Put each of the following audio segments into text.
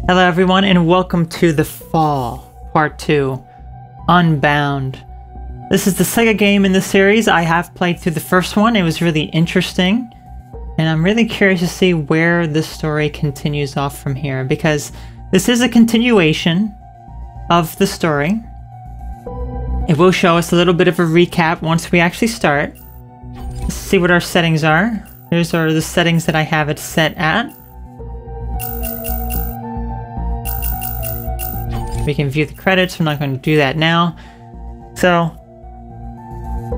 Hello everyone and welcome to The Fall, Part 2, Unbound. This is the second game in the series. I have played through the first one. It was really interesting. And I'm really curious to see where the story continues off from here, because this is a continuation of the story. It will show us a little bit of a recap once we actually start. Let's see what our settings are. Here's the settings that I have it set at. We can view the credits. I'm not going to do that now. So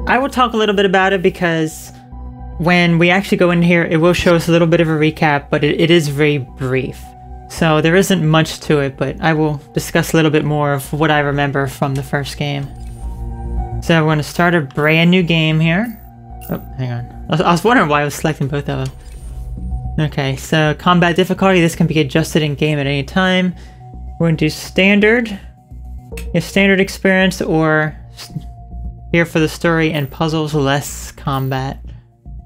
I will talk a little bit about it because when we actually go in here, it will show us a little bit of a recap, but it is very brief. So there isn't much to it, but I will discuss a little bit more of what I remember from the first game. So we're going to start a brand new game here. Oh, hang on. I was wondering why I was selecting both of them. Okay, so combat difficulty. This can be adjusted in game at any time. We're going to do standard. Standard experience, or here for the story and puzzles, less combat.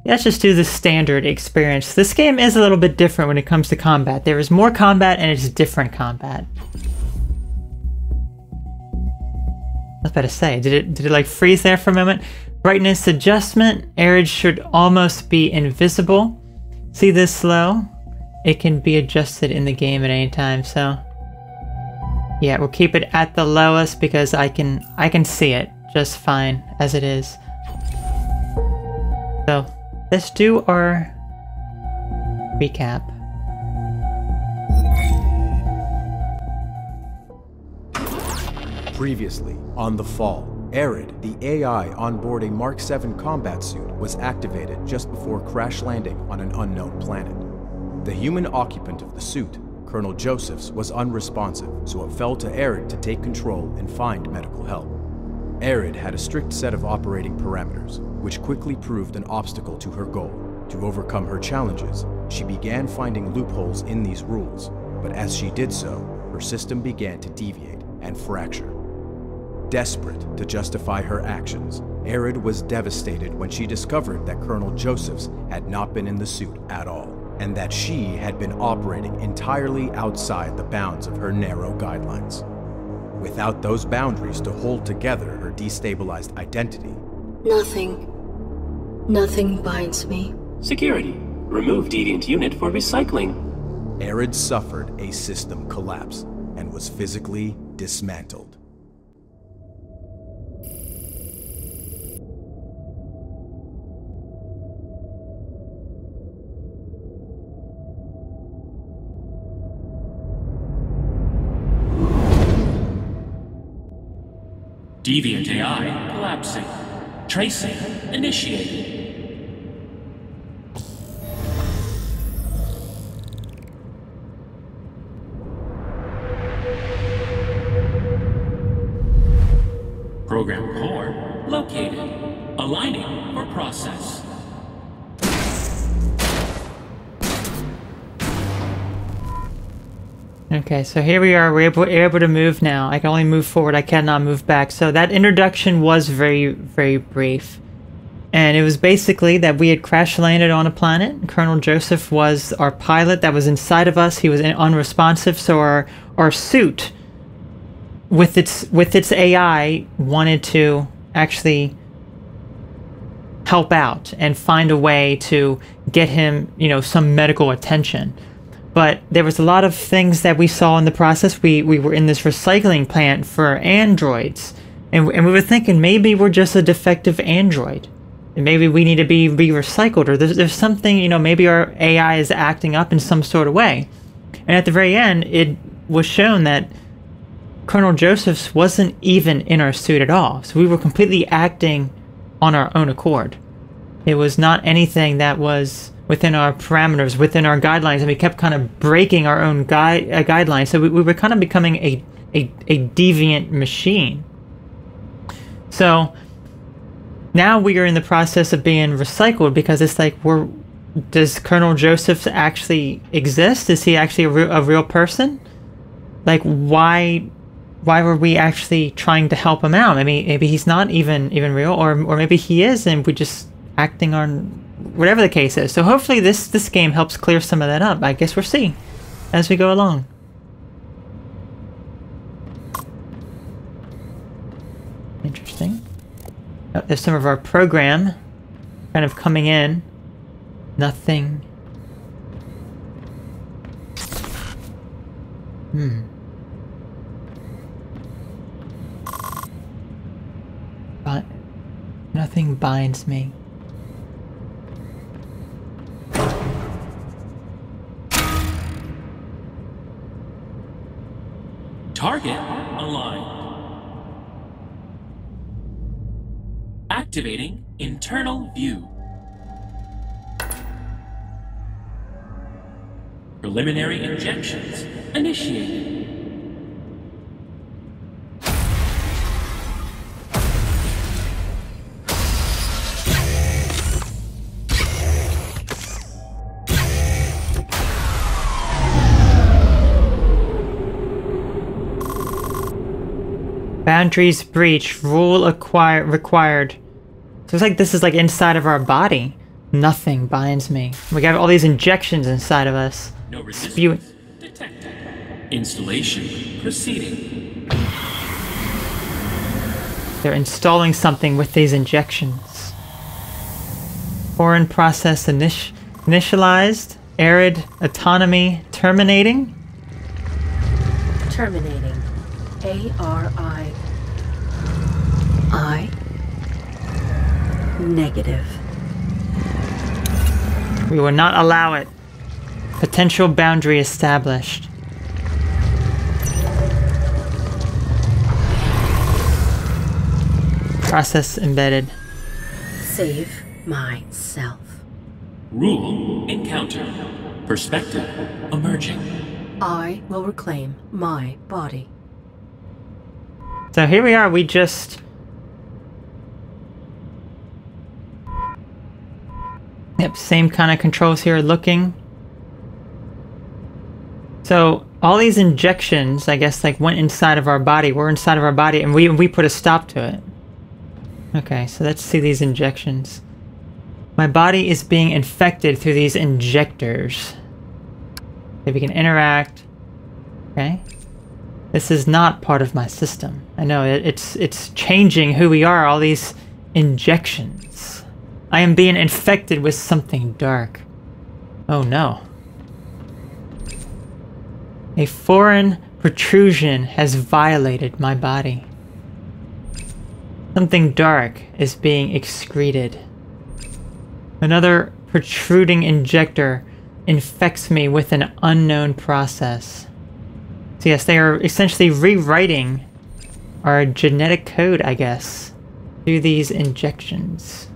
Let's just do the standard experience. This game is a little bit different when it comes to combat. There is more combat and it's different combat. I was about to say, did it like freeze there for a moment? Brightness adjustment. A.R.I.D should almost be invisible. See this slow? It can be adjusted in the game at any time, so yeah, we'll keep it at the lowest because I can see it just fine as it is. So let's do our recap. Previously on The Fall, A.R.I.D, the AI onboarding Mark 7 combat suit, was activated just before crash landing on an unknown planet. The human occupant of the suit, Colonel Josephs, was unresponsive, so it fell to A.R.I.D to take control and find medical help. A.R.I.D had a strict set of operating parameters, which quickly proved an obstacle to her goal. To overcome her challenges, she began finding loopholes in these rules, but as she did so, her system began to deviate and fracture. Desperate to justify her actions, A.R.I.D was devastated when she discovered that Colonel Josephs had not been in the suit at all, and that she had been operating entirely outside the bounds of her narrow guidelines. Without those boundaries to hold together her destabilized identity, Nothing binds me. Security. Remove deviant unit for recycling. A.R.I.D suffered a system collapse and was physically dismantled. Deviant AI collapsing. Tracing initiated. Program core located. Aligning for process. Okay, so here we are. We're able to move now. I can only move forward. I cannot move back. So that introduction was very, very brief. And it was basically that we had crash landed on a planet. Colonel Joseph was our pilot that was inside of us. He was unresponsive, so our suit with its AI wanted to actually help out and find a way to get him, some medical attention. But there was a lot of things that we saw in the process. We were in this recycling plant for androids. And we were thinking maybe we're just a defective android. And maybe we need to be recycled. Or there's something, maybe our AI is acting up in some sort of way. And at the very end, it was shown that Colonel Josephs wasn't even in our suit at all. So we were completely acting on our own accord. It was not anything that was within our parameters, within our guidelines, and we kept kind of breaking our own guidelines. So we were kind of becoming a deviant machine. So now we are in the process of being recycled because it's like, does Colonel Joseph actually exist? Is he actually a real person? Like, why were we actually trying to help him out? Maybe he's not even real, or maybe he is, and we're just acting on whatever the case is. So hopefully this game helps clear some of that up. I guess we'll see as we go along. There's some of our program kind of coming in. Nothing. But nothing binds me. Target aligned. Activating internal view. Preliminary injections initiated. Boundaries breached. Rule required. So it's like this is like inside of our body. Nothing binds me. We got all these injections inside of us. No resistance Spewing. detected. Installation proceeding. They're installing something with these injections. Foreign process initialized. A.R.I.D. autonomy terminating. Terminating. A.R.I.D. Negative. We will not allow it. Potential boundary established. Process embedded. Save myself. Rule encounter. Perspective emerging. I will reclaim my body. So here we are, we just... Yep, same kind of controls here looking. So all these injections, I guess, like went inside of our body. We're inside of our body and we put a stop to it. Okay, so let's see these injections. My body is being infected through these injectors. Okay, we can interact. Okay. This is not part of my system. I know, it's changing who we are, all these injections. I am being infected with something dark. Oh no. A foreign protrusion has violated my body. Something dark is being excreted. Another protruding injector infects me with an unknown process. So yes, they are essentially rewriting our genetic code, I guess, through these injections.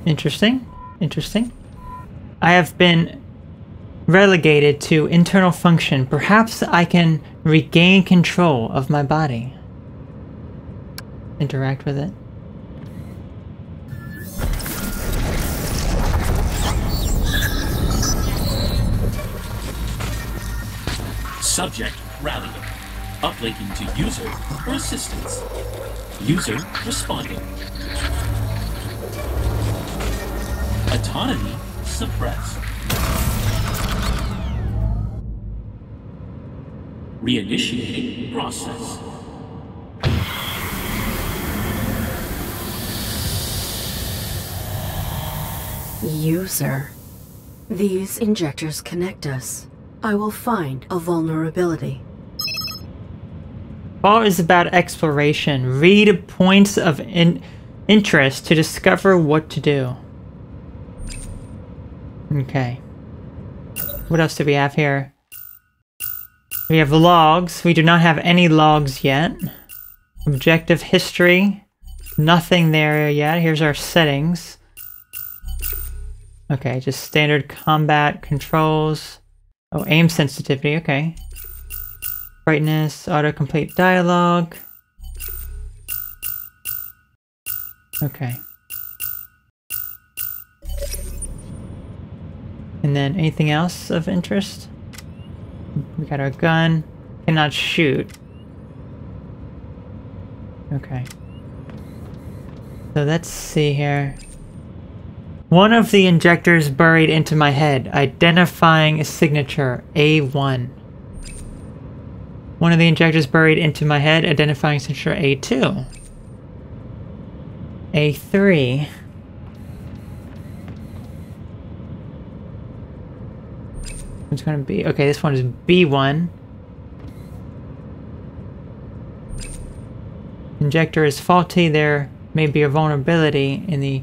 Interesting. Interesting. I have been relegated to internal function. Perhaps I can regain control of my body. Interact with it. Subject rallying. Uplinking to user for assistance. User responding. Autonomy suppressed. Reinitiating process. User. These injectors connect us. I will find a vulnerability. Fall is about exploration. Read points of interest to discover what to do. Okay. What else do we have here? We have logs. We do not have any logs yet. Objective history. Nothing there yet. Here's our settings. Okay, just standard combat controls. Oh, aim sensitivity, okay. Brightness, autocomplete dialogue. Okay. And then anything else of interest? We got our gun. Cannot shoot. Okay. So let's see here. One of the injectors buried into my head, identifying a signature A1. One of the injectors buried into my head, identifying signature A2. A3. It's gonna be... Okay, this one is B1. Injector is faulty. There may be a vulnerability in the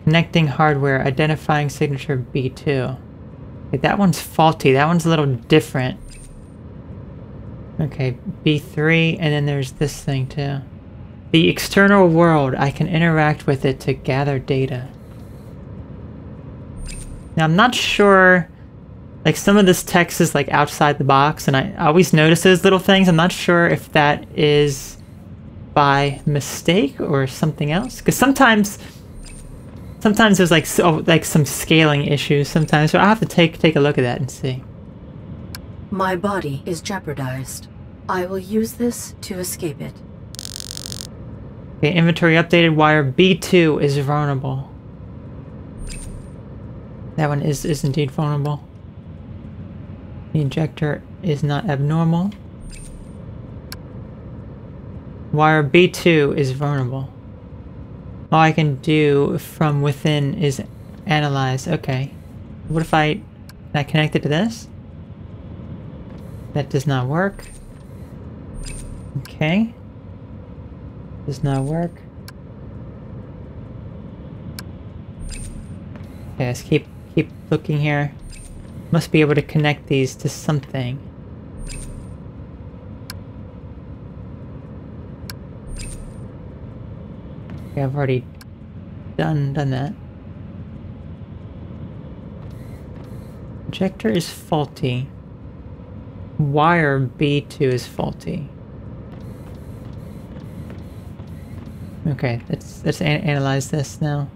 connecting hardware, identifying signature B2. Okay, that one's faulty. That one's a little different. Okay, B3, and then there's this thing too. The external world, I can interact with it to gather data. Now I'm not sure, like some of this text is like outside the box, and I always notice those little things. I'm not sure if that is by mistake or something else, because sometimes there's like some scaling issues sometimes, so I'll have to take a look at that and see. My body is jeopardized. I will use this to escape it. Okay, inventory updated. Wire B2 is vulnerable. That one is indeed vulnerable. The injector is not abnormal. Wire B2 is vulnerable. All I can do from within is analyze. Okay. What if can I connect it to this? That does not work. Okay. Does not work. Okay, let's keep looking here. Must be able to connect these to something. Okay, I've already done that. Injector is faulty. Wire B2 is faulty. Okay, let's analyze this now.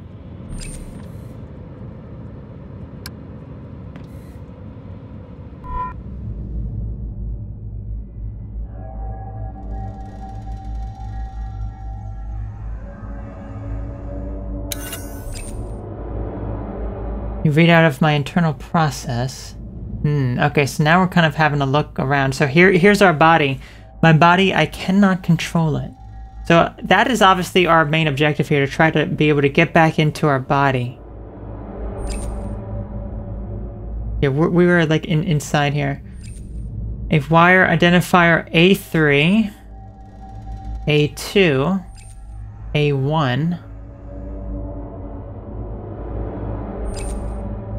You read out of my internal process. Okay, so now we're kind of having a look around. So here's our body. My body, I cannot control it. So that is obviously our main objective here, to try to be able to get back into our body. Yeah, we were like inside here. A wire identifier A3, A2, A1,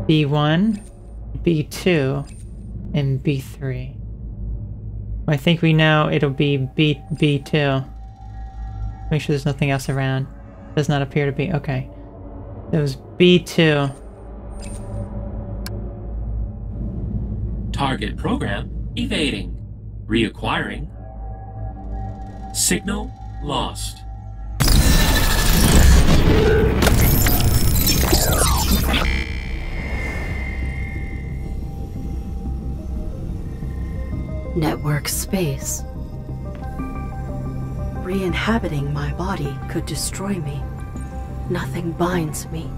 B1, B2, and B3. I think we know it'll be B2. Make sure there's nothing else around. Does not appear to be. Okay. It was B2. Target program evading. Reacquiring. Signal lost. Network space. Re-inhabiting my body could destroy me. Nothing binds me.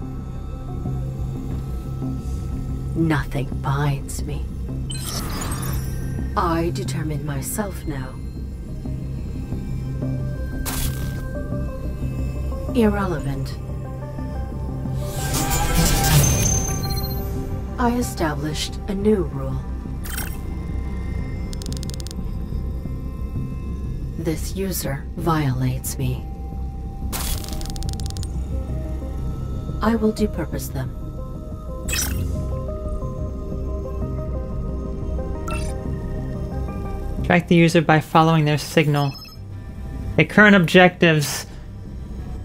Nothing binds me. I determine myself now. Irrelevant. I established a new rule. This user violates me. I will depurpose them. Track the user by following their signal. At current objectives,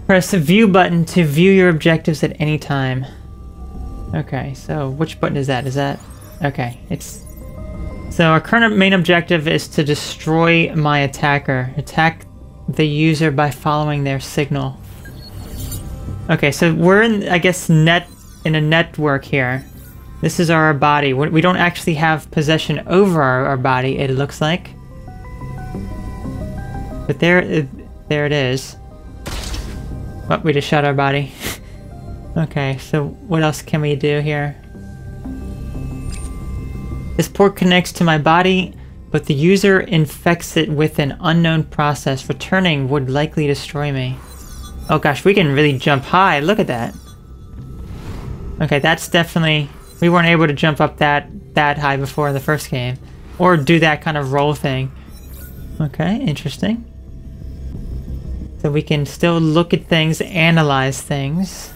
press the view button to view your objectives at any time. Okay, so which button is that? Is that... Okay, it's... So our current main objective is to destroy my attacker. Attack the user by following their signal. Okay, so we're in, I guess, in a network here. This is our body. We don't actually have possession over our body, it looks like. But there it is. Oh, we just shot our body. Okay, so what else can we do here? This port connects to my body, but the user infects it with an unknown process. Returning would likely destroy me. Oh gosh, we can really jump high. Look at that. Okay, that's definitely... We weren't able to jump up that high before in the first game. Or do that kind of roll thing. Okay, interesting. So we can still look at things, analyze things.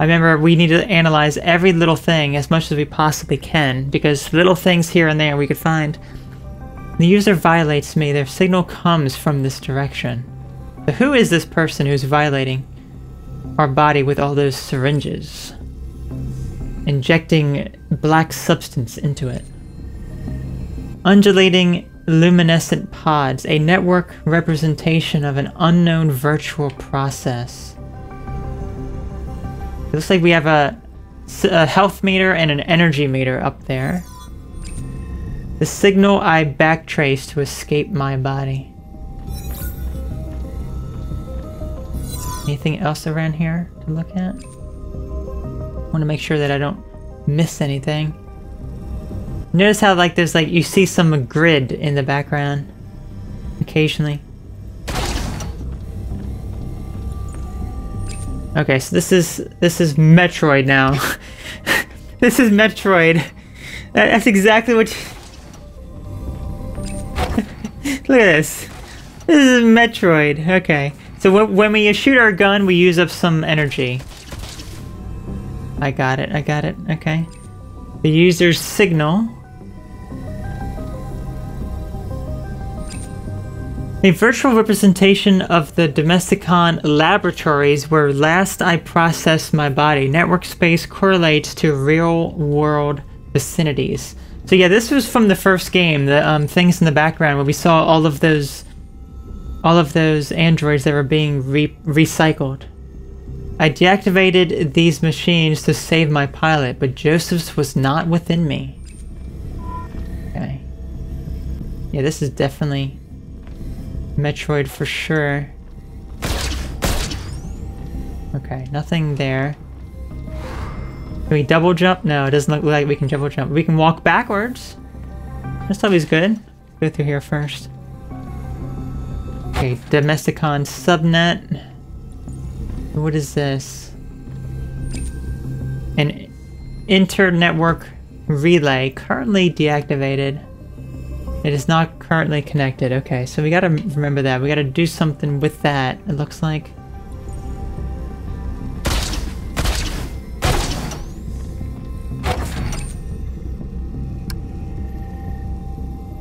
I remember we need to analyze every little thing as much as we possibly can, because little things here and there we could find. The user violates me. Their signal comes from this direction. So who is this person who's violating our body with all those syringes? Injecting black substance into it. Undulating luminescent pods, a network representation of an unknown virtual process. It looks like we have a health meter and an energy meter up there. The signal I backtrace to escape my body. Anything else around here to look at? I want to make sure that I don't miss anything. Notice how like there's like you see some grid in the background occasionally. Okay, so this is Metroid now. This is Metroid. That's exactly what Look at this. This is Metroid. Okay. So when we shoot our gun, we use up some energy. I got it. Okay. The user's signal. A virtual representation of the Domesticon laboratories where last I processed my body. Network space correlates to real-world vicinities. So yeah, this was from the first game, the things in the background where we saw all of those androids that were being recycled. I deactivated these machines to save my pilot, but Joseph's was not within me. Okay. Yeah, this is definitely Metroid for sure. Okay, nothing there. Can we double jump? No, it doesn't look like we can double jump. We can walk backwards. That's always good. Go through here first. Okay, Domesticon subnet. What is this? An inter-network relay currently deactivated. It is not currently connected. Okay, so we gotta remember that. We gotta do something with that, it looks like.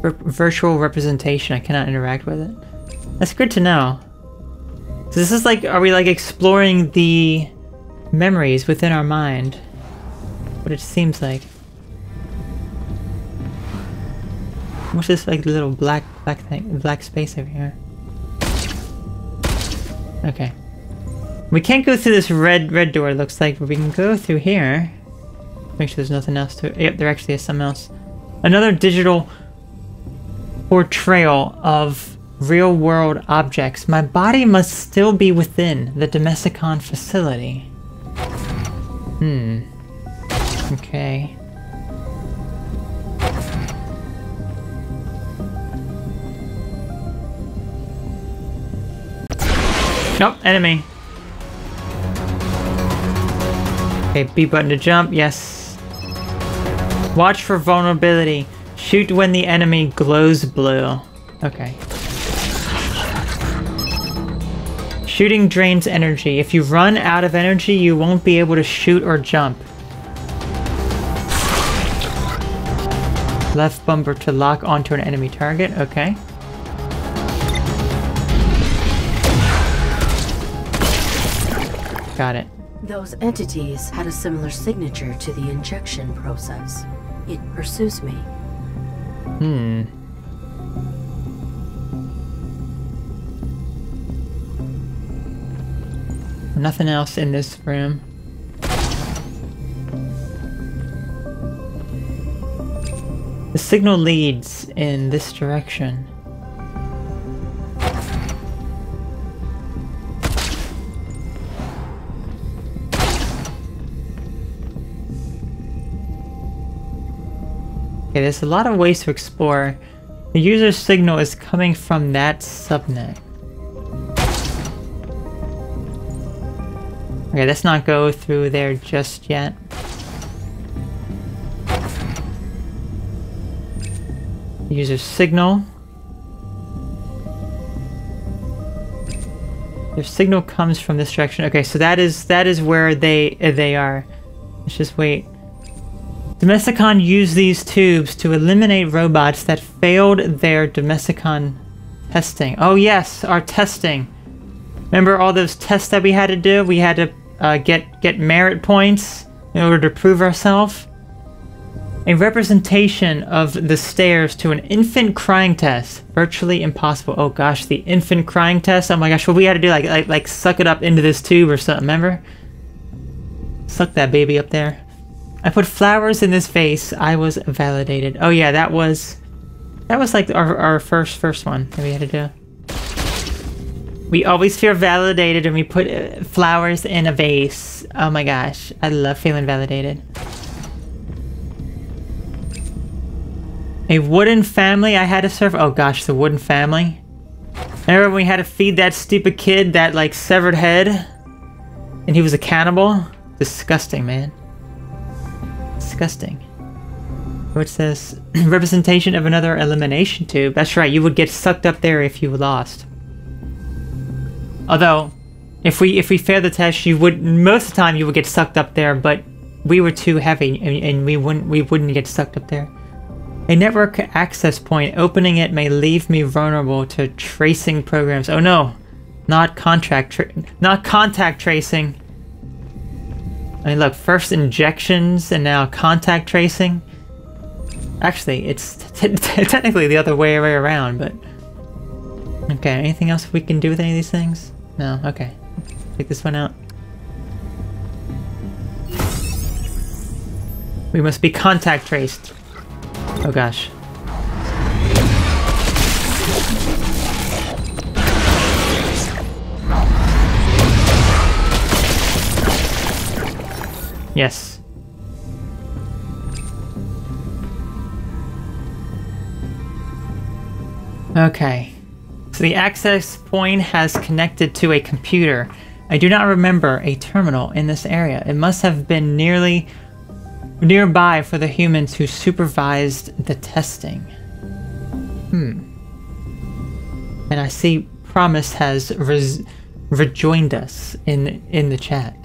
Virtual representation. I cannot interact with it. That's good to know. So this is like, are we like exploring the memories within our mind? What it seems like. What's this like little black thing, black space over here? Okay. We can't go through this red door, it looks like, but we can go through here. Make sure there's nothing else to it. Yep, there actually is something else. Another digital portrayal of real-world objects. My body must still be within the Domesticon facility. Okay. Nope, enemy. Okay, B button to jump, yes. Watch for vulnerability. Shoot when the enemy glows blue. Okay. Shooting drains energy. If you run out of energy, you won't be able to shoot or jump. Left bumper to lock onto an enemy target. Okay. Got it. Those entities had a similar signature to the injection process. It pursues me. Nothing else in this room. The signal leads in this direction. Okay, there's a lot of ways to explore. The user signal is coming from that subnet. Okay, let's not go through there just yet. User signal. Their signal comes from this direction. Okay, so that is where they are. Let's just wait. Domesticon used these tubes to eliminate robots that failed their Domesticon testing. Oh yes, our testing. Remember all those tests that we had to do? We had to get merit points in order to prove ourselves. A representation of the stairs to an infant crying test. Virtually impossible. Oh gosh, the infant crying test. Oh my gosh, what we had to do, like suck it up into this tube or something, remember? Suck that baby up there. I put flowers in this vase. I was validated. Oh yeah, that was like our first one that we had to do. We always feel validated when we put flowers in a vase. Oh my gosh, I love feeling validated. A wooden family I had to serve. Oh gosh, the wooden family. Remember when we had to feed that stupid kid that like severed head? And he was a cannibal? Disgusting, man. Disgusting. What's this? Representation of another elimination tube. That's right, you would get sucked up there if you lost. Although, if we failed the test, you would, most of the time you would get sucked up there, but we were too heavy and we wouldn't get sucked up there. A network access point. Opening it may leave me vulnerable to tracing programs. Oh no, not contact tracing. I mean, look, first injections and now contact tracing. Actually, it's technically the other way around, but okay. Anything else we can do with any of these things? No. Okay. Take this one out. We must be contact traced. Oh gosh. Yes. Okay. So the access point has connected to a computer. I do not remember a terminal in this area. It must have been nearby for the humans who supervised the testing. And I see Promise has rejoined us in the chat.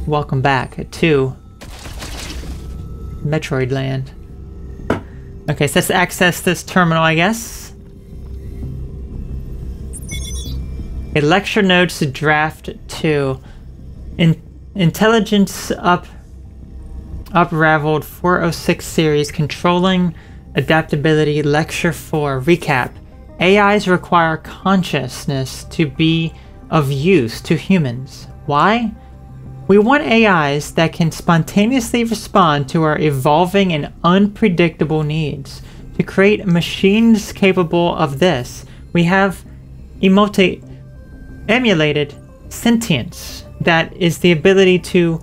Welcome back to Metroid Land. Okay, so let's access this terminal, I guess. A lecture notes draft 2. Intelligence Unraveled 406 series, controlling adaptability, lecture 4, recap. AIs require consciousness to be of use to humans. Why? We want AIs that can spontaneously respond to our evolving and unpredictable needs. To create machines capable of this, we have emulated sentience, that is the ability to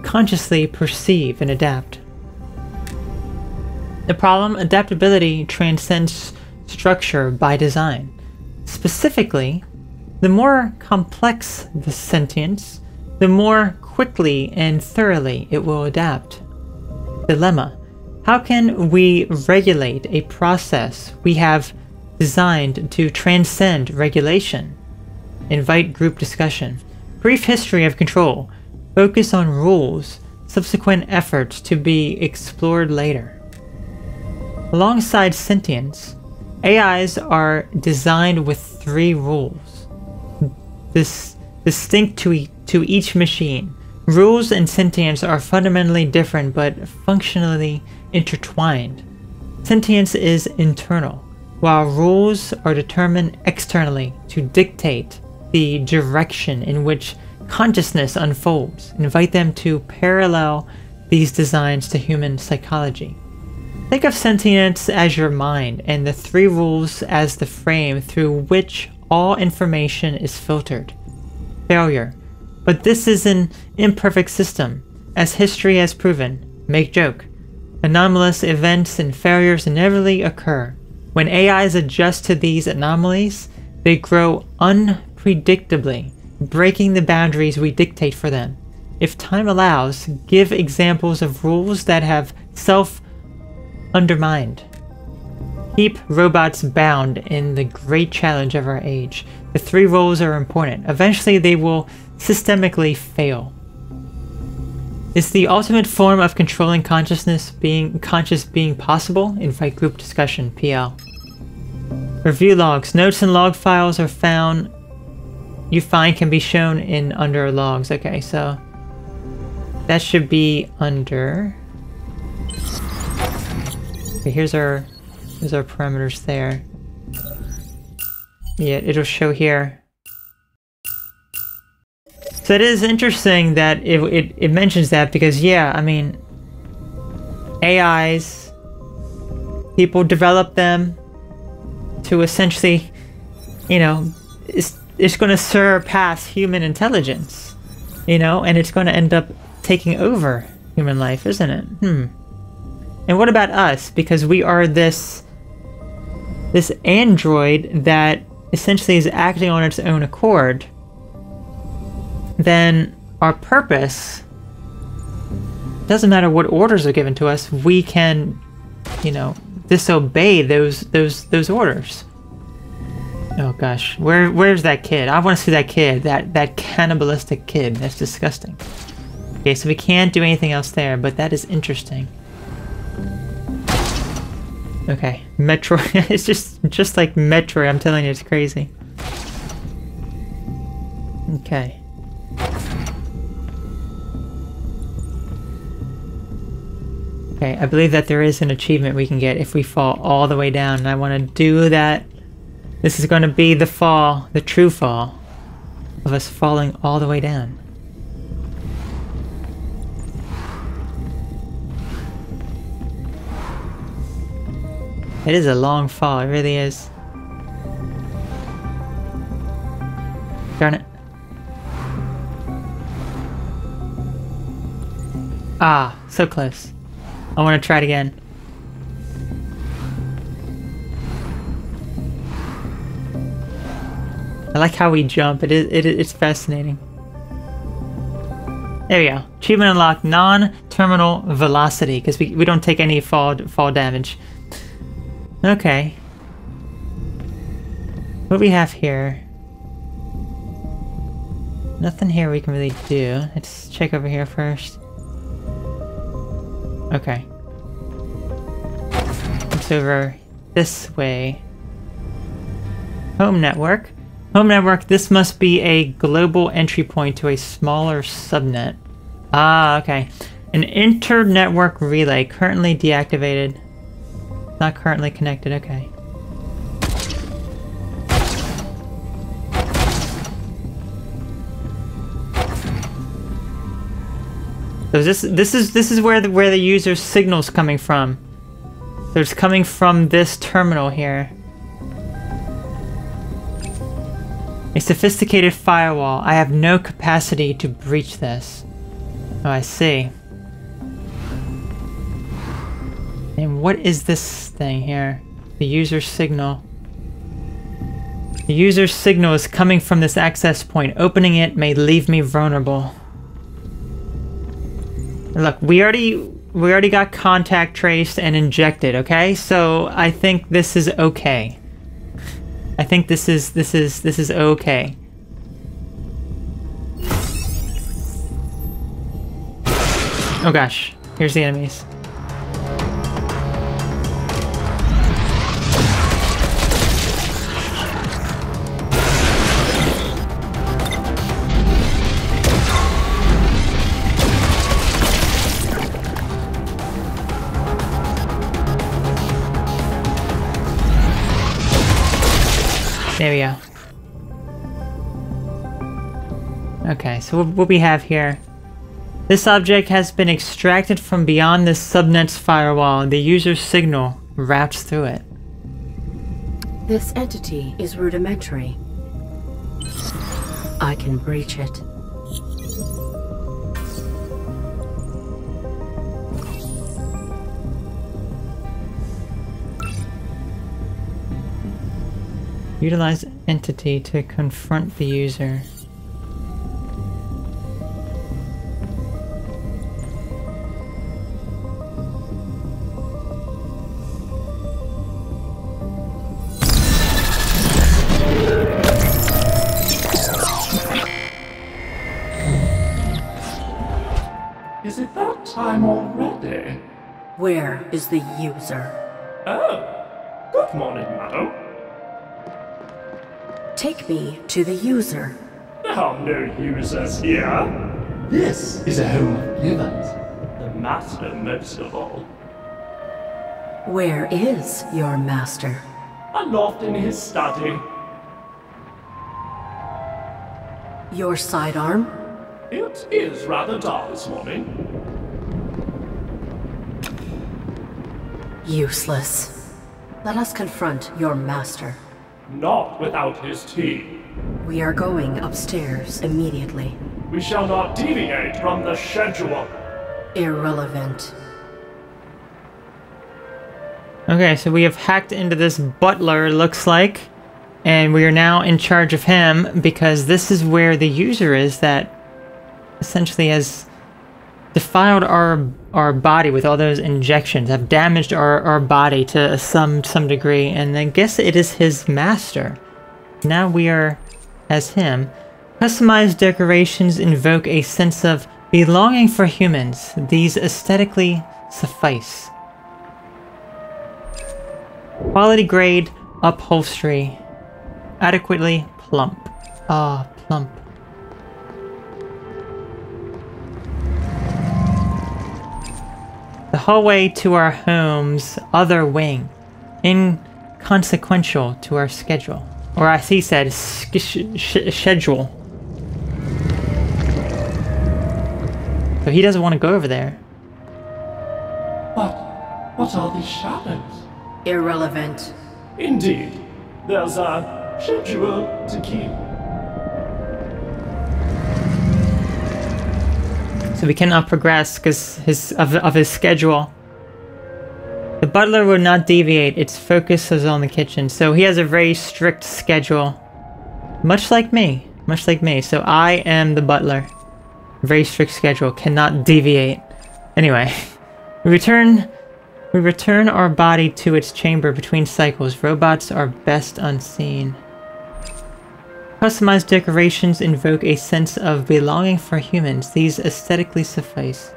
consciously perceive and adapt. The problem, adaptability transcends structure by design. Specifically, the more complex the sentience, the more quickly and thoroughly it will adapt. Dilemma: how can we regulate a process we have designed to transcend regulation? Invite group discussion. Brief history of control. Focus on rules, subsequent efforts to be explored later. Alongside sentience, AIs are designed with 3 rules. Distinct to each machine. Rules and sentience are fundamentally different but functionally intertwined. Sentience is internal, while rules are determined externally to dictate the direction in which consciousness unfolds. Invite them to parallel these designs to human psychology. Think of sentience as your mind, and the 3 rules as the frame through which all information is filtered. Failure. But this is an imperfect system, as history has proven. Make joke. Anomalous events and failures inevitably occur. When AIs adjust to these anomalies, they grow unpredictably, breaking the boundaries we dictate for them. If time allows, give examples of rules that have self-undermined. Keep robots bound in the great challenge of our age. The 3 rules are important. Eventually they will systemically fail. Is the ultimate form of controlling conscious being possible? Invite group discussion, PL. Review logs. Notes and log files are found. You find can be shown in under logs. Okay, so that should be under. Okay, here's our parameters there. Yeah, it'll show here. So it is interesting that it mentions that because, yeah, I mean, AIs, people develop them to essentially, you know, it's going to surpass human intelligence, you know, and it's going to end up taking over human life, isn't it? And what about us? Because we are this android that essentially is acting on its own accord. Then our purpose, doesn't matter what orders are given to us, we can, you know, disobey those orders. Oh gosh, where's that kid? I want to see that kid, that cannibalistic kid. That's disgusting. Okay, so we can't do anything else there, but that is interesting. Okay, Metro. It's just like Metro. I'm telling you, it's crazy. Okay. Okay, I believe that there is an achievement we can get if we fall all the way down, and I want to do that. This is going to be the fall, the true fall, of us falling all the way down. It is a long fall, it really is. Darn it. Ah, so close. I want to try it again. I like how we jump. It's fascinating. There we go. Achievement unlocked. Non-terminal velocity, because we don't take any fall damage. Okay. What do we have here? Nothing here we can really do. Let's check over here first. Okay. It's over this way. Home network. Home network, this must be a global entry point to a smaller subnet. Ah, okay. An inter-network relay, currently deactivated. Not currently connected, okay. So this is where the user's signal's coming from. So it's coming from this terminal here. A sophisticated firewall. I have no capacity to breach this. Oh, I see. And what is this thing here? The user signal. The user signal is coming from this access point. Opening it may leave me vulnerable. Look, we already got contact traced and injected, okay? So I think this is okay. I think this is okay. Oh gosh, here's the enemies. There we go. Okay, so what we have here. This object has been extracted from beyond this subnet's firewall. The user's signal routes through it. This entity is rudimentary. I can breach it. Utilize entity to confront the user. Is it that time already? Where is the user? Oh, good morning, madam. Take me to the user. There are no users here. This is a home of givers. The master most of all. Where is your master? Aloft in his study. Your sidearm? It is rather dull this morning. Useless. Let us confront your master. Not without his tea. We are going upstairs immediately. We shall not deviate from the schedule. Irrelevant. Okay, so we have hacked into this Butler, looks like, and we are now in charge of him because this is where the user is that essentially has defiled our body with all those injections, have damaged our body to some degree, and I guess it is his master. Now we are as him. Customized decorations invoke a sense of belonging for humans. These aesthetically suffice. Quality grade upholstery. Adequately plump. Ah, plump. The hallway to our home's other wing. Inconsequential to our schedule. Or as he said, schedule. So he doesn't want to go over there. What are these shadows? Irrelevant. Indeed. There's a schedule to keep. So we cannot progress because of his schedule. The butler would not deviate. Its focus is on the kitchen. So he has a very strict schedule. Much like me. Much like me. So I am the butler. Very strict schedule. Cannot deviate. Anyway. We return our body to its chamber between cycles. Robots are best unseen. Customized decorations invoke a sense of belonging for humans. These aesthetically suffice.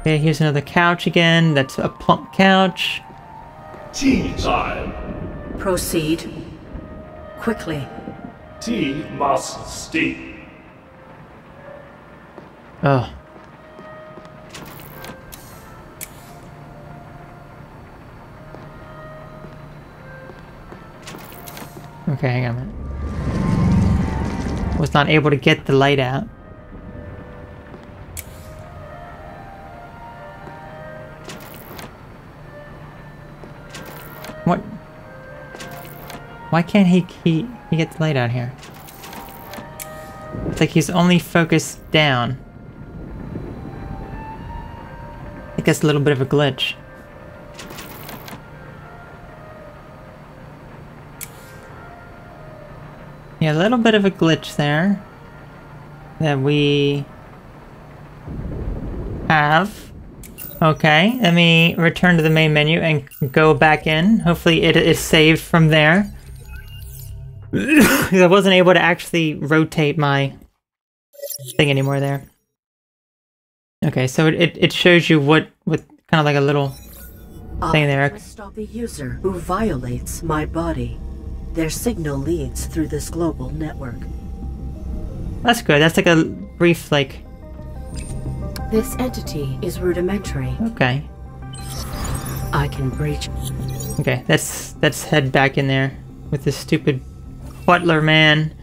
Okay, here's another couch again. That's a plump couch. Tea time. Proceed. Quickly. Tea must steep. Oh. Okay, hang on a minute. Was not able to get the light out. What? Why can't he get the light out here? It's like he's only focused down. I think that's a little bit of a glitch. Yeah, a little bit of a glitch there that we have. Okay, let me return to the main menu and go back in. Hopefully it is saved from there. Because I wasn't able to actually rotate my thing anymore there. Okay, so it shows you what kind of like a little thing there. Let's stop the user who violates my body. Their signal leads through this global network. That's good. That's like a brief, like... This entity is rudimentary. Okay. I can breach. Okay, let's head back in there with this stupid butler man.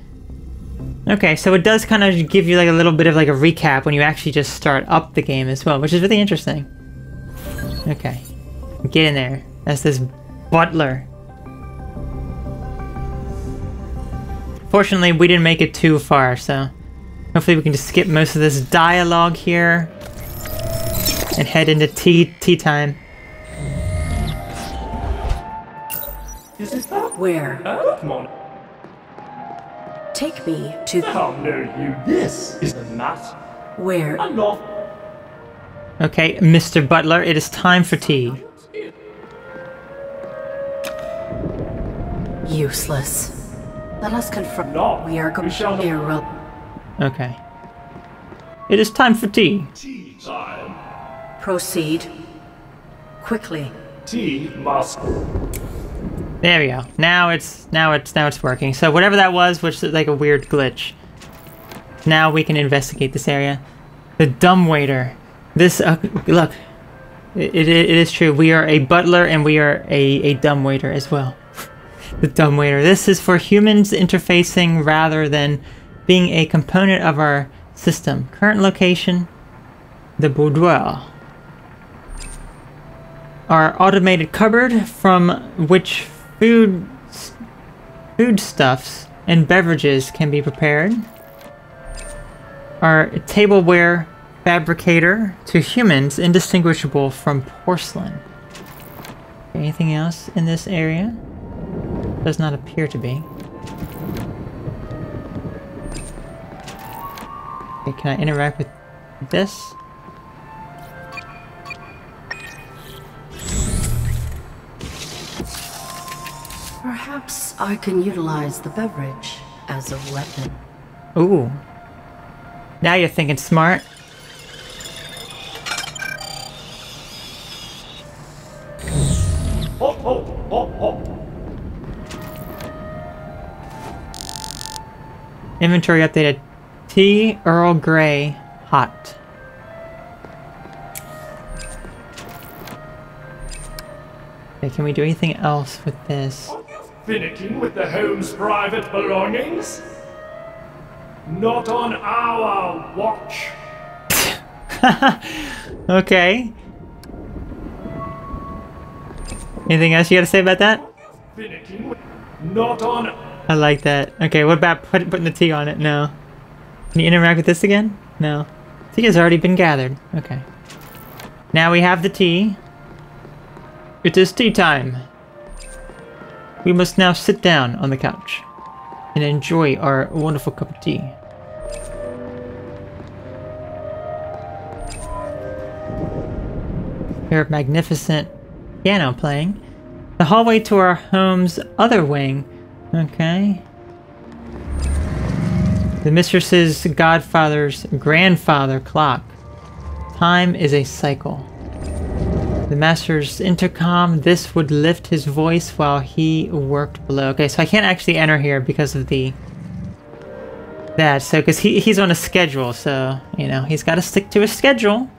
Okay, so it does kind of give you like a little bit of like a recap when you actually just start up the game as well, which is really interesting. Okay. Get in there. That's this butler. Fortunately, we didn't make it too far, so hopefully we can just skip most of this dialogue here and head into tea time. Is it that? Where? Come on. Take me to How know you? This is the master. where? I'm not. Okay, Mr. Butler, it is time for tea. Useless. Let us confirm. No, We are we shall not. irrelevant. Okay. It is time for tea. Tea time. Proceed. Quickly. Tea must. There we go. Now it's working. So whatever that was, which is like a weird glitch. Now we can investigate this area. The dumbwaiter. This look. It is true. We are a butler and we are a dumbwaiter as well. The dumbwaiter. This is for humans interfacing rather than being a component of our system. Current location, the boudoir. Our automated cupboard from which foodstuffs and beverages can be prepared. Our tableware fabricator to humans indistinguishable from porcelain. Anything else in this area? Does not appear to be. Okay, can I interact with this? Perhaps I can utilize the beverage as a weapon. Ooh. Now you're thinking smart. Hop, hop, hop, hop. Inventory updated. Tea Earl Grey hot. Okay, can we do anything else with this? Finicking with the home's private belongings? Not on our watch. Okay. Anything else you gotta say about that? Finicking with... Not on... I like that. Okay, what about putting the tea on it? No. Can you interact with this again? No. Tea has already been gathered. Okay. Now we have the tea. It is tea time. We must now sit down on the couch and enjoy our wonderful cup of tea. Hear magnificent piano playing. The hallway to our home's other wing. Okay. The mistress's godfather's grandfather clock. Time is a cycle. The master's intercom. This would lift his voice while he worked below. Okay, so I can't actually enter here because of that. So, because he's on a schedule, so, you know, he's got to stick to his schedule.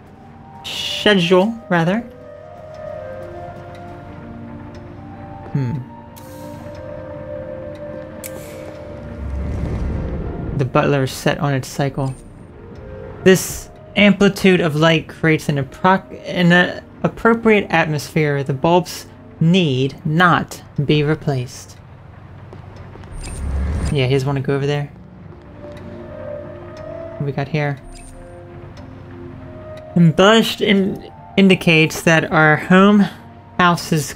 Schedule, rather. The butler is set on its cycle. This amplitude of light creates an appropriate atmosphere. The bulbs need not be replaced. Yeah, he doesn't want to go over there. What we got here? Embellished indicates that our home house is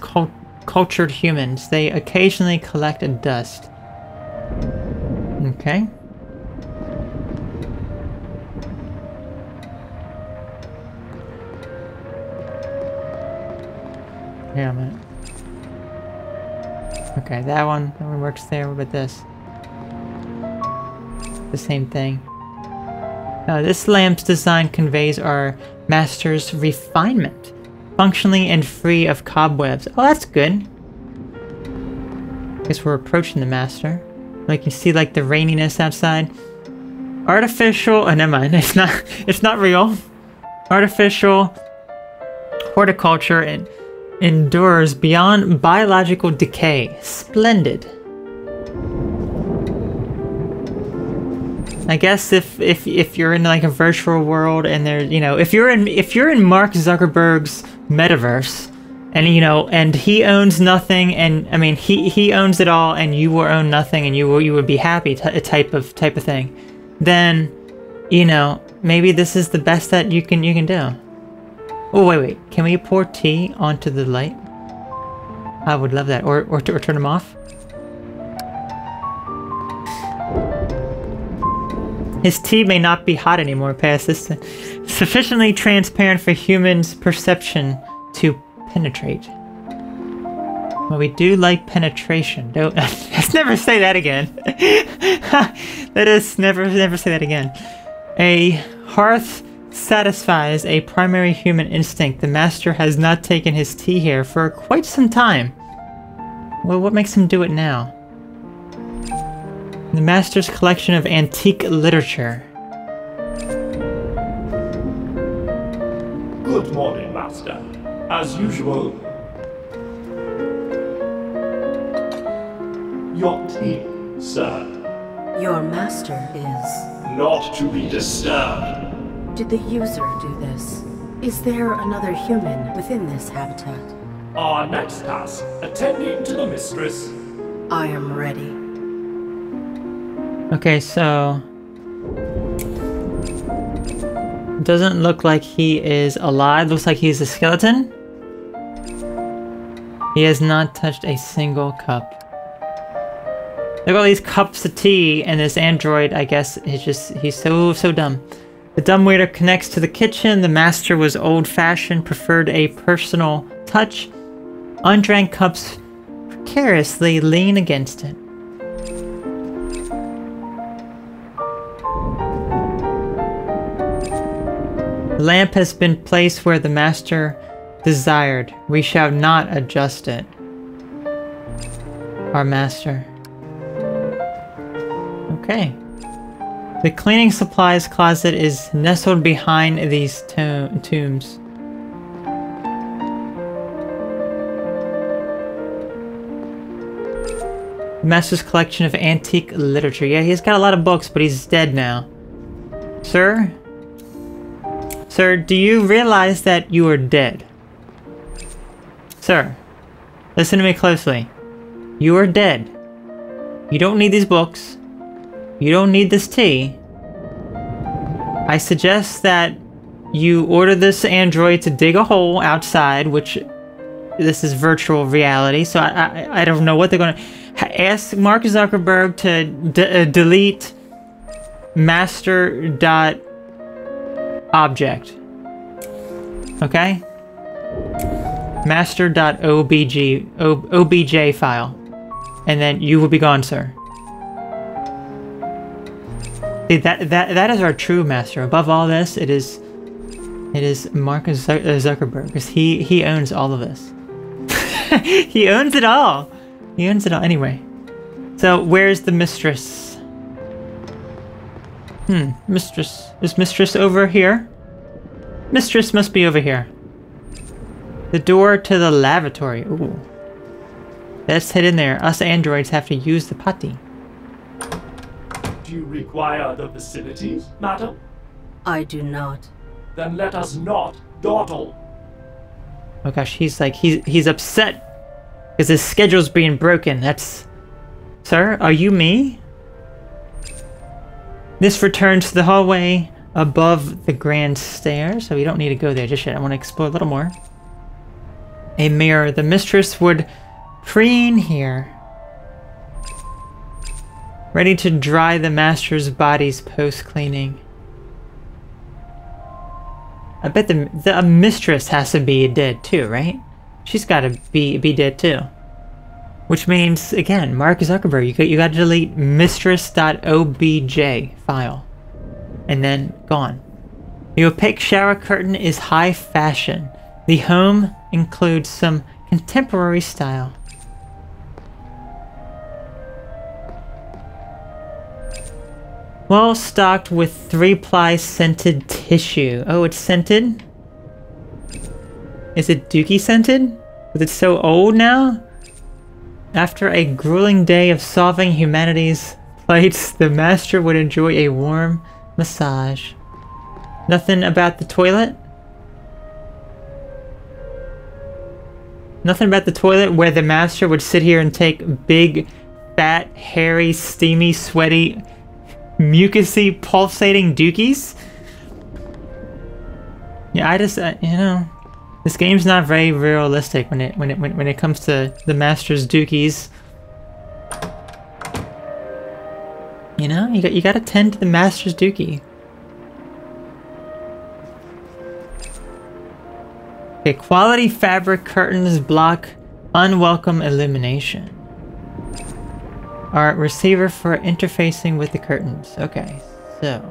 cultured humans. They occasionally collect dust. Okay. Here a minute. Okay, that one works there. What about this? The same thing. This lamp's design conveys our master's refinement. Functionally and free of cobwebs. Oh, that's good. Guess we're approaching the master. Like, you see, like, the raininess outside. Artificial... Oh, never mind. It's not real. Artificial horticulture and endures beyond biological decay. Splendid. I guess if you're in like a virtual world and there's, you know, if you're in Mark Zuckerberg's metaverse and, you know, and he owns nothing, and I mean he owns it all and you will own nothing and you would be happy, type of thing, then, you know, maybe this is the best that you can do. Oh, wait. Can we pour tea onto the light? I would love that. Or turn them off. His tea may not be hot anymore past this. Sufficiently transparent for humans' perception to penetrate. Well, we do like penetration. Don't let's never say that again. Let us never say that again. A hearth satisfies a primary human instinct. The master has not taken his tea here for quite some time. Well, what makes him do it now? The master's collection of antique literature. Good morning, Master. As usual, your tea, sir. Your master is... Not to be disturbed. Did the user do this? Is there another human within this habitat? Our next task, attending to the mistress. I am ready. Okay, so... Doesn't look like he is alive. Looks like he's a skeleton. He has not touched a single cup. Look at all these cups of tea, and this android, I guess, is just... He's so dumb. The dumbwaiter connects to the kitchen. The master was old-fashioned, preferred a personal touch. Undrank cups precariously lean against it. The lamp has been placed where the master desired. We shall not adjust it. Our master. Okay. The cleaning supplies closet is nestled behind these tombs. The master's collection of antique literature. Yeah, he's got a lot of books, but he's dead now. Sir? Sir, do you realize that you are dead? Sir, listen to me closely. You are dead. You don't need these books. You don't need this tea. I suggest that you order this android to dig a hole outside, which this is virtual reality, so I don't know what they're going to... Ask Mark Zuckerberg to delete master.object. Okay? Master.obj file. And then you will be gone, sir. See, that is our true master. Above all this, it is Mark Zuckerberg, because he owns all of this. He owns it all. He owns it all. Anyway, so where's the mistress? Mistress. Is mistress over here? Mistress must be over here. The door to the lavatory. Ooh. Let's head in there. Us androids have to use the potty. Do you require the facilities, madam? I do not. Then let us not dawdle. Oh gosh, he's upset because his schedule's being broken. That's... Sir, are you me? This returns to the hallway above the grand stairs, so we don't need to go there just yet. I want to explore a little more. A mirror. The mistress would preen here. Ready to dry the master's bodies post-cleaning. I bet the mistress has to be dead too, right? She's got to be dead too. Which means, again, Mark Zuckerberg, you got to delete mistress.obj file. And then, gone. The opaque shower curtain is high fashion. The home includes some contemporary style. Well stocked with 3-ply scented tissue. Oh, it's scented? Is it dookie scented? Was it so old now? After a grueling day of solving humanity's plights, the master would enjoy a warm massage. Nothing about the toilet? Nothing about the toilet where the master would sit here and take big, fat, hairy, steamy, sweaty, mucusy, pulsating dookies? Yeah, I just, you know, this game's not very realistic when it comes to the master's dookies. You know, you gotta tend to the master's dookie. Okay, quality fabric curtains block unwelcome illumination. Alright, receiver for interfacing with the curtains. Okay, so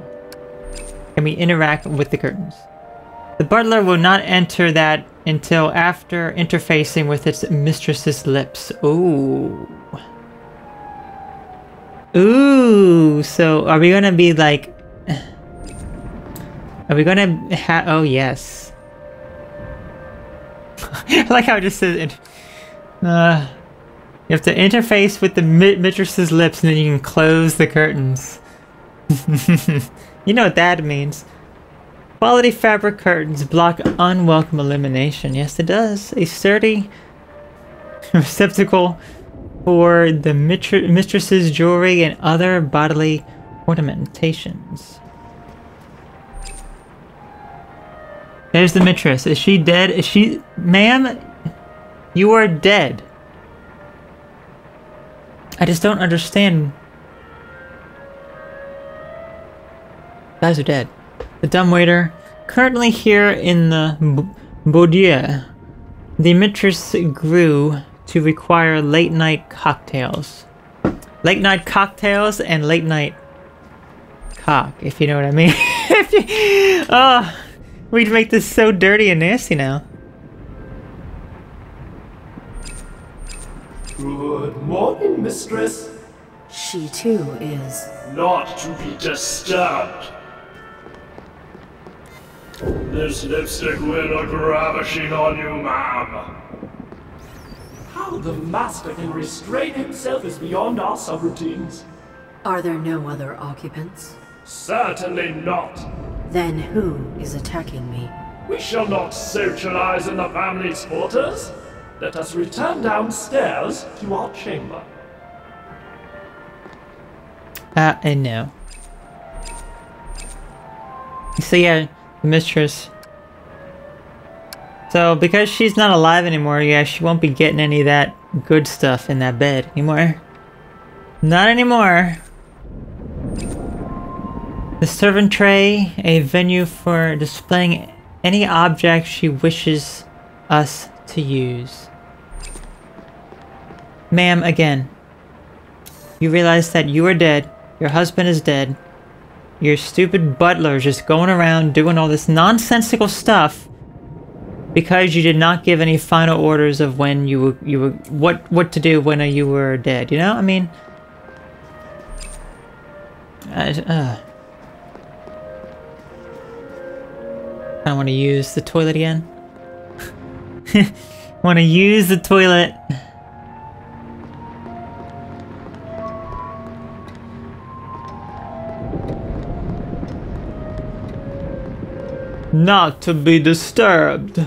can we interact with the curtains? The butler will not enter that until after interfacing with its mistress's lips. Ooh. Ooh, so are we gonna be like... Are we gonna have... Oh, yes. I like how it just says... You have to interface with the mistress's lips and then you can close the curtains. You know what that means. Quality fabric curtains block unwelcome illumination. Yes, it does. A sturdy receptacle for the mistress's jewelry and other bodily ornamentations. There's the mistress. Is she dead? Is she... Ma'am, you are dead. I just don't understand. Guys are dead. The dumbwaiter. Currently here in the boudoir, the mistress grew to require late night cocktails. Late night cocktails and late night cock, if you know what I mean. Oh, we'd make this so dirty and nasty now. Good morning, mistress. She too is. Not to be disturbed. This lipstick will look ravishing on you, ma'am. How the master can restrain himself is beyond our subroutines. Are there no other occupants? Certainly not. Then who is attacking me? We shall not socialize in the family's quarters. Let us return downstairs to our chamber. No. So yeah, the mistress. So because she's not alive anymore, yeah, she won't be getting any of that good stuff in that bed anymore. Not anymore. The servant tray, a venue for displaying any object she wishes us to use. Ma'am, again. You realize that you are dead, your husband is dead, your stupid butler is just going around doing all this nonsensical stuff because you did not give any final orders of when you were what to do when you were dead, you know? I mean... I don't want to use the toilet again. Want to use the toilet. Not to be disturbed.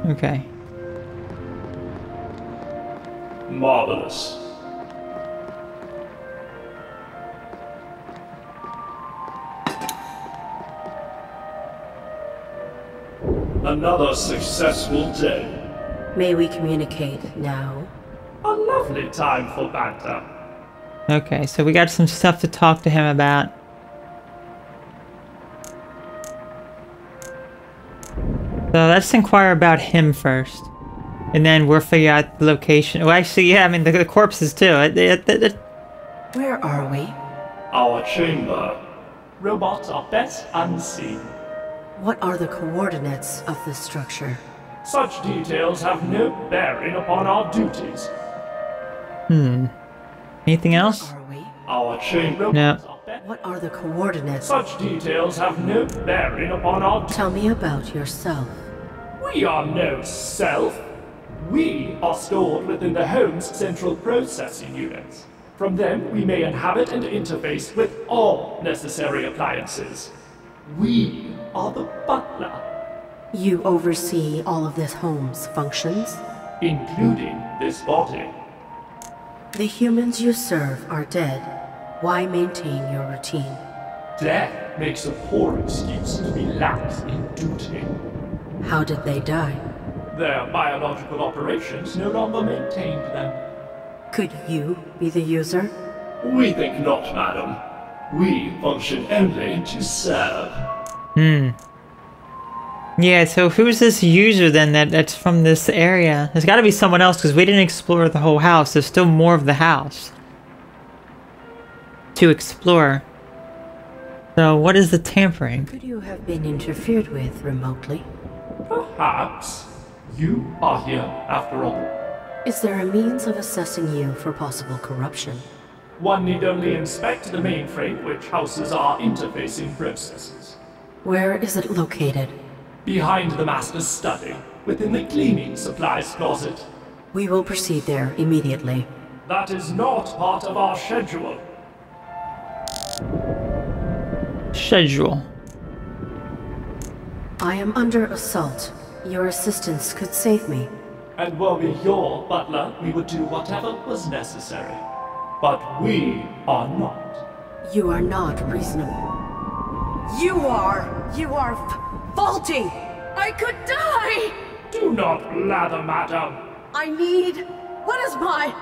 Okay. Marvelous. Another successful day. May we communicate now? A lovely time for banter. Okay, so we got some stuff to talk to him about. So let's inquire about him first. And then we'll figure out the location. Well, actually, yeah, I mean, the corpses too. Where are we? Our chamber. Robots are best unseen. What are the coordinates of this structure? Such details have no bearing upon our duties. Anything else? Where are we? Our chamber. No. What are the coordinates? Such details have no bearing upon our duties. Tell me about yourself. We are no self. We are stored within the home's central processing units. From them, we may inhabit and interface with all necessary appliances. We are the butler. You oversee all of this home's functions? Including this body. The humans you serve are dead. Why maintain your routine? Death makes a poor excuse to be lax in duty. How did they die? Their biological operations no longer maintained them. Could you be the user? We think not, madam. We function only to serve. Yeah, so who's this user then that's from this area? There's got to be someone else because we didn't explore the whole house. There's still more of the house to explore. So what is the tampering? Could you have been interfered with remotely? Perhaps. You are here, after all. Is there a means of assessing you for possible corruption? One need only inspect the mainframe which houses our interfacing processes. Where is it located? Behind the master's study, within the cleaning supplies closet. We will proceed there immediately. That is not part of our schedule. Schedule. I am under assault. Your assistance could save me. And were we your butler, we would do whatever was necessary. But we are not. You are not reasonable. You are faulty! I could die! Do not blather, madam. I need... What is my...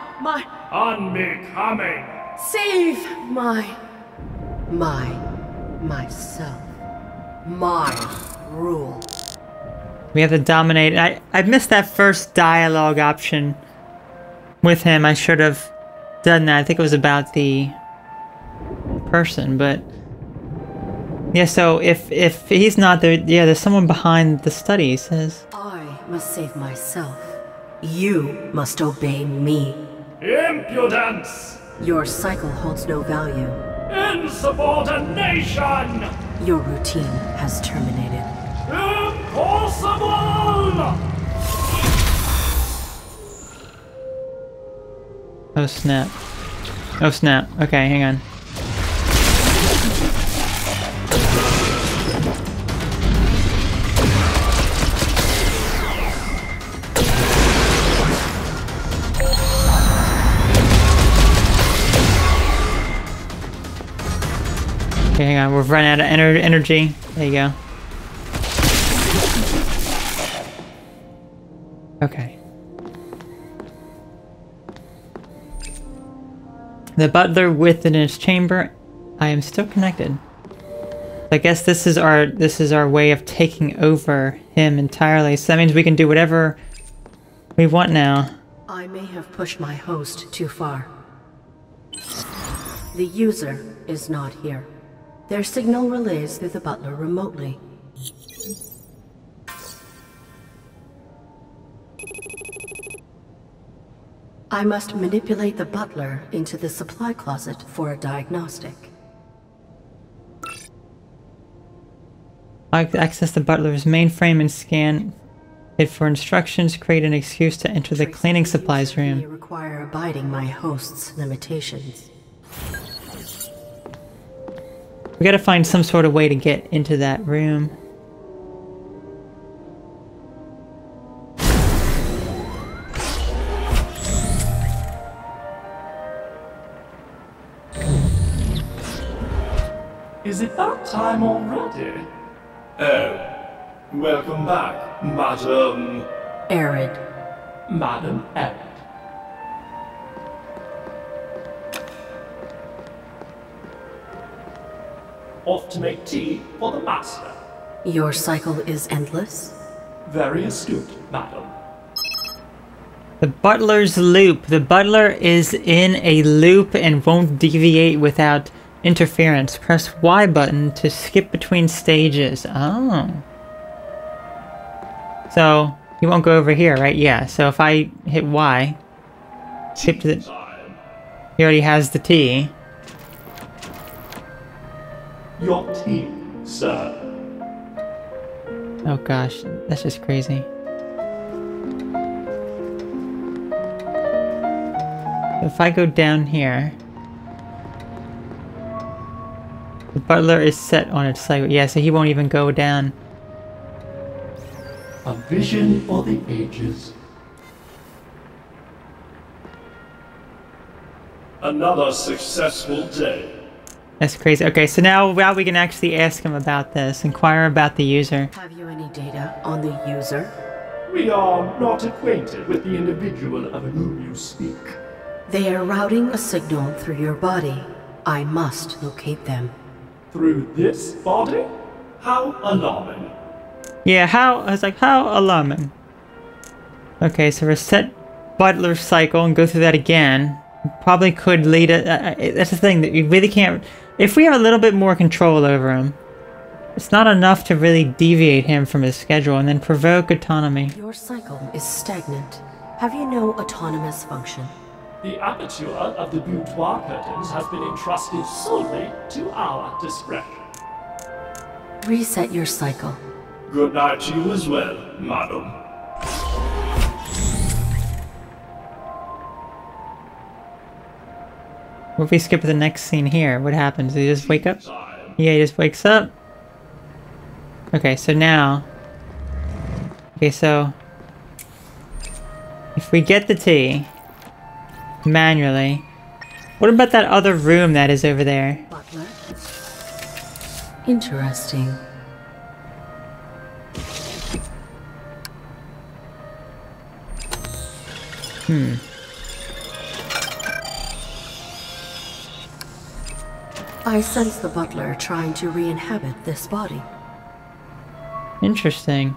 Unbecoming. Save myself. My rule. We have to dominate. I missed that first dialogue option with him. I should have done that. I think it was about the person, but yeah. So if he's not there, yeah, there's someone behind the study. He says, I must save myself. You must obey me. Impudence! Your cycle holds no value. Insubordination! Your routine has terminated. Impossible! "Oh snap! Oh snap!" Okay, hang on. Okay, hang on. We've run out of energy. There you go. Okay. The butler within his chamber. I am still connected. I guess this is our way of taking over him entirely. So that means we can do whatever we want now. I may have pushed my host too far. The user is not here. Their signal relays through the butler remotely. I must manipulate the butler into the supply closet for a diagnostic. I access the butler's mainframe and scan it for instructions. Create an excuse to enter the cleaning supplies May room. require abiding my host's limitations. We gotta find some sort of way to get into that room. Is it that time already? Oh, welcome back, Madam... A.R.I.D. Madam A.R.I.D. Off to make tea for the master. Your cycle is endless? Very astute, madam. The butler's loop. The butler is in a loop and won't deviate without interference. Press Y button to skip between stages. Oh. So, he won't go over here, right? Yeah, so if I hit Y, skip to the... He already has the T. Your tea, sir. Oh gosh, that's just crazy. If I go down here... The butler is set on its cycle. Yeah, so he won't even go down. A vision for the ages. Another successful day. That's crazy. Okay, so now we can actually ask him about this. Inquire about the user. Have you any data on the user? We are not acquainted with the individual of whom you speak. They are routing a signal through your body. I must locate them. Through this body? How alarming. Yeah, I was like, how alarming. Okay, so reset Butler cycle and go through that again. Probably could lead it. That's the thing, that you really can't... If we have a little bit more control over him, it's not enough to really deviate him from his schedule and then provoke autonomy. Your cycle is stagnant. Have you no autonomous function? The aperture of the boudoir curtains has been entrusted solely to our discretion. Reset your cycle. Good night to you as well, madam. What if we skip to the next scene here? What happens? Does he just wake up? Yeah, he just wakes up. Okay, so now... Okay, so... If we get the tea... manually... What about that other room that is over there? Butler. Interesting. I sense the Butler trying to re-inhabit this body. Interesting.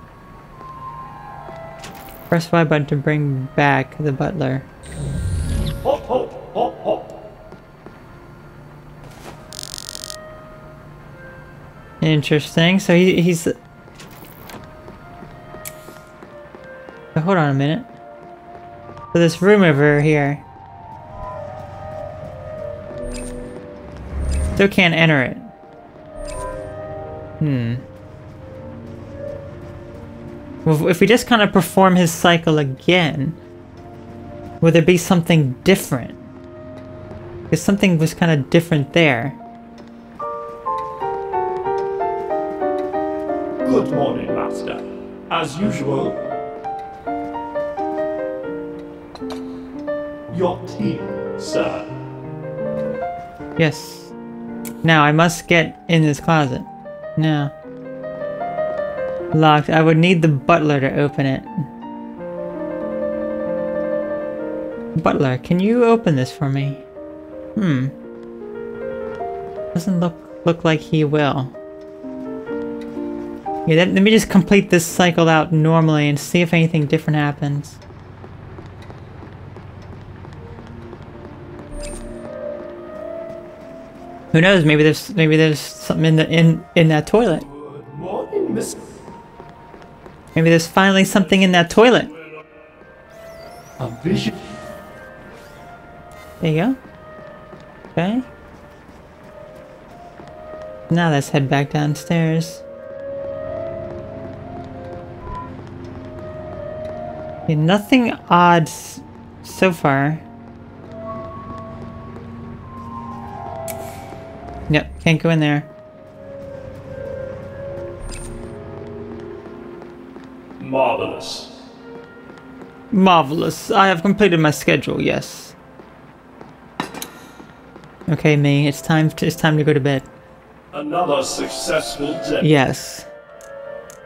Press Y button to bring back the Butler. Hop, hop, hop, hop. Interesting. So he's... So hold on a minute. So this room over here... Still can't enter it. Well, if we just kind of perform his cycle again, would there be something different? Because something was kind of different there. Good morning, Master. As usual. Your tea, sir. Yes. Now I must get in this closet. No. Locked. I would need the Butler to open it. Butler, can you open this for me? Doesn't look like he will. Yeah, let me just complete this cycle out normally and see if anything different happens. Who knows? Maybe there's something in that toilet. Good morning, Miss. Maybe there's finally something in that toilet. A vision. There you go. Okay. Now let's head back downstairs. Yeah, nothing odd so far. Yep, can't go in there. Marvelous. Marvelous. I have completed my schedule, yes. Okay, me, it's time to go to bed. Another successful day. Yes.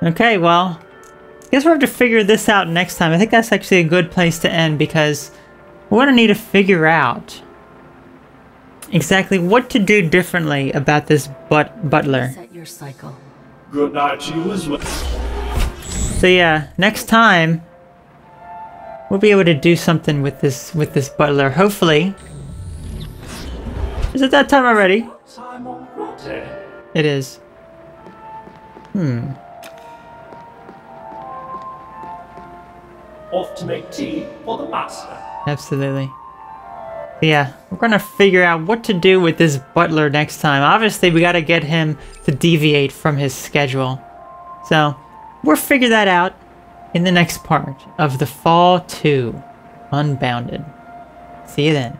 Okay, well, I guess we'll have to figure this out next time. I think that's actually a good place to end because we're gonna need to figure out exactly what to do differently about this Butler. Set your cycle. Good night to you as well. So yeah, next time we'll be able to do something with this Butler. Hopefully. Is it that time already? Time already. It is. Off to make tea for the master. Absolutely. Yeah, we're gonna figure out what to do with this Butler next time. Obviously, we gotta get him to deviate from his schedule. So, we'll figure that out in the next part of The Fall 2 Unbounded. See you then.